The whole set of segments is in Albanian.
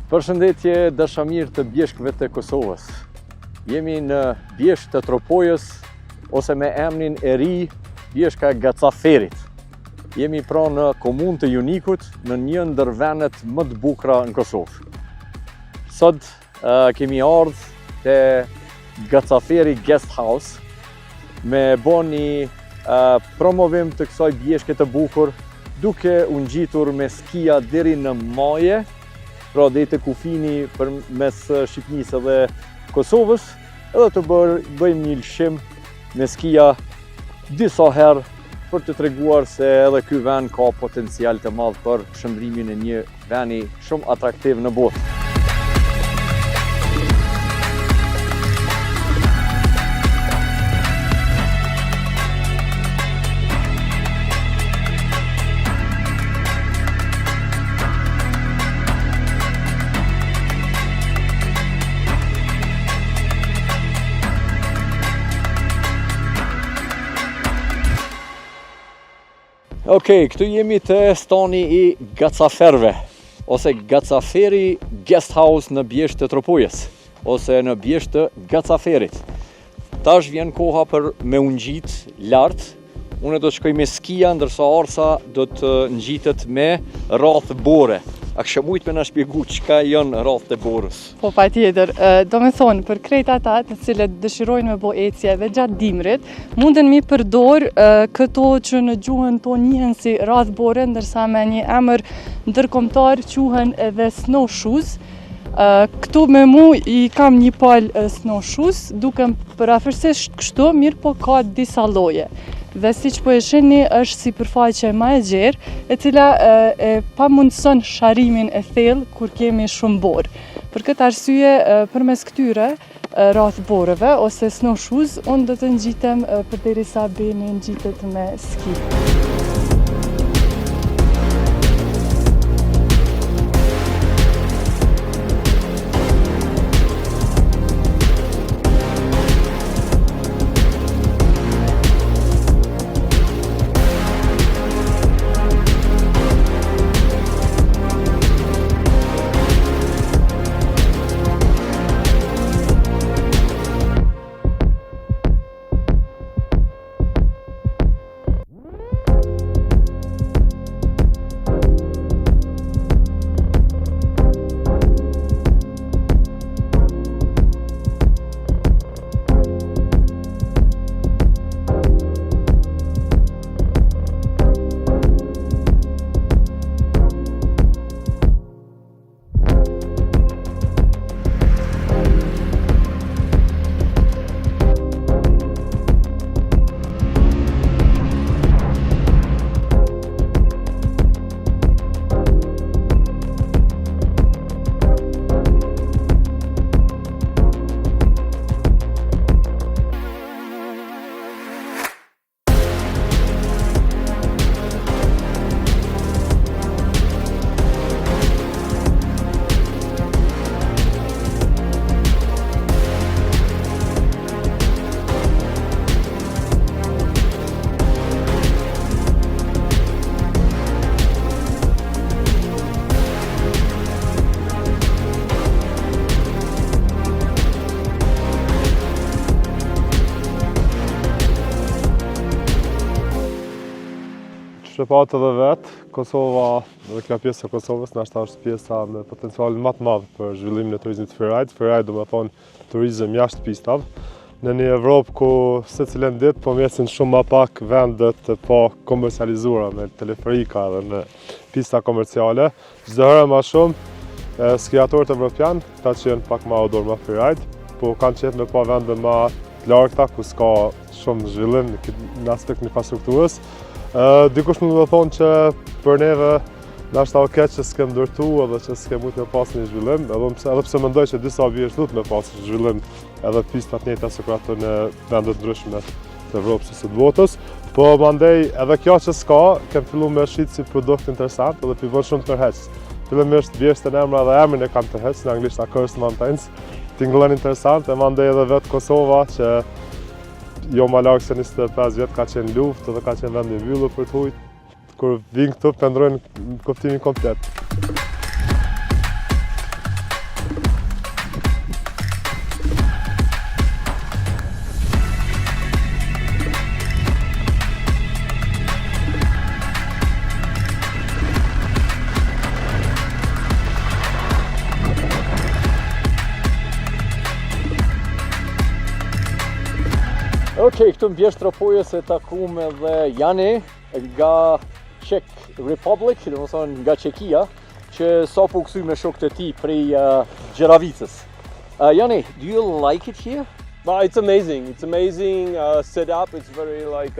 Përshëndetje dashamirë të bjeshkëve të Kosovës. Jemi në bjeshk të Tropojës, ose me emrin e ri, bjeshka Gacaferit. Jemi pra në komunë të Junikut, në një ndër vendet më të bukura në Kosovë. Sot kemi ardhur te Gacaferi Guest House me bo një promovim të kësaj bjeshke të bukur, duke u ngjitur me skia deri në maje, pra deri te kufini përmes Shqipërisë dhe Kosovës, edhe të bëjmë një lëshim me skia disa herë për të treguar se edhe ky vend ka potencial të madh për shndrimin e një vendi shumë atraktiv në botë. Okej, këtu jemi të stani i Gacaferve, ose Gacaferi Guest House në bjeshk të Tropojës, ose në bjeshk të Gacaferit. Tash vjen koha për me u ngjit lart. Unë do të shkoj me skia, ndërsa Arsa do të ngjitet me radhë bore. A kishe mujt me na shpjegu çka janë radhët e borës? Po patjetër, do me thonë, për krejt ata të cilët dëshirojnë me bo ecje dhe gjatë dimrit, munden mi përdor këto që në gjuhën tonë njihen si radhë bore, ndërsa me një emër ndërkombëtar quhen edhe snowshoes. Këtu me mu i kam një palë snowshoes, duke përafërsisht kështu, mirë po ka disa lloje. Dhe si që po e shihni është si përfaqe ma e gjerë, e cila e pamundson sharimin e thellë kur kemi shumë borë. Për këtë arsye, përmes këtyre radhë borëve ose snowshoes, unë do të ngjitem përderisa Beni ngjitet me ski. Shqepat edhe vetë, Kosova dhe kjo pjesë e Kosovës nashta është pjesa me potencialin më të madh për zhvillimin e turizmit freeride. Freeride do me thonë turizëm jashtë pistave. Në një Evropë ku secilën ditë po mjesin shumë më pak vendet pa komercializuara me teleferika dhe në pista komerciale. Çdo herë më shumë skiatorët evropian, ata që janë pak më odor me freeride, po kanë qejf me pa vende më të largëta ku s'ka shumë zhvillim në aspekt infrastrukturës. Dikush më do thonë që për neve nashta o keq që s'kem ndërtu edhe që s'kem mujt me pas një zhvillim, edhe pse mendoj që disa bjeshk duhet me pas zhvillim edhe pistat njëjta si ato në vendet ndryshme të Evropës ose të botës, po mandej edhe kjo që s'ka, kem fillu me shit si produkt interesant edhe pivon shumë tërheq. Fillimisht bjeshtën emra dhe emrin e kam tërheq, në anglisht Accursed Mountains, tingëllon interesant, e mandej edhe vetë Kosova që jo ma larg se 25 vjet ka qenë luftë dhe ka qenë vend i mbyllur për të ujit. Kur vinë këtu, pendrojnë kuptimin komplet. Okej, këtu në Bjeshtë Tropojës e takuam edhe Jani nga Czech Republic, do të thonë nga Çekia, që sapo u kthye me shokët e tij prej Gjeravicës. Jani, do you like it here? Well, it's amazing. It's amazing setup. It's very like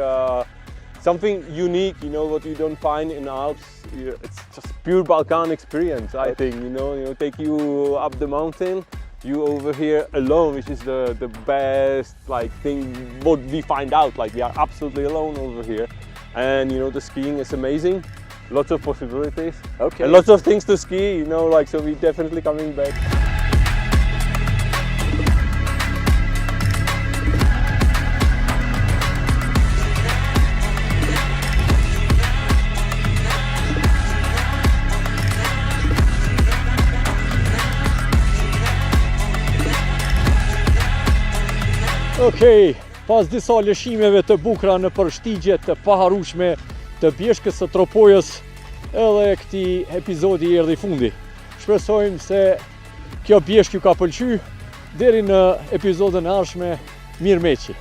something unique, you know, what you don't find in Alps. It's just pure Balkan experience, I think. You know, take you up the mountain. You over here alone, which is the best like thing. What we find out, like we are absolutely alone over here, and you know the skiing is amazing. Lots of possibilities. Okay. And lots of things to ski. You know, like so we definitely coming back. Okej, pas disa lëshimeve të bukura në përshtigje të paharrueshme të Bjeshkës së Tropojës, edhe këtij epizodi erdhi fundi. Shpresojmë se kjo Bjeshkë ju ka pëlqyer. Deri në episodin e ardhshëm, mirëmeqi.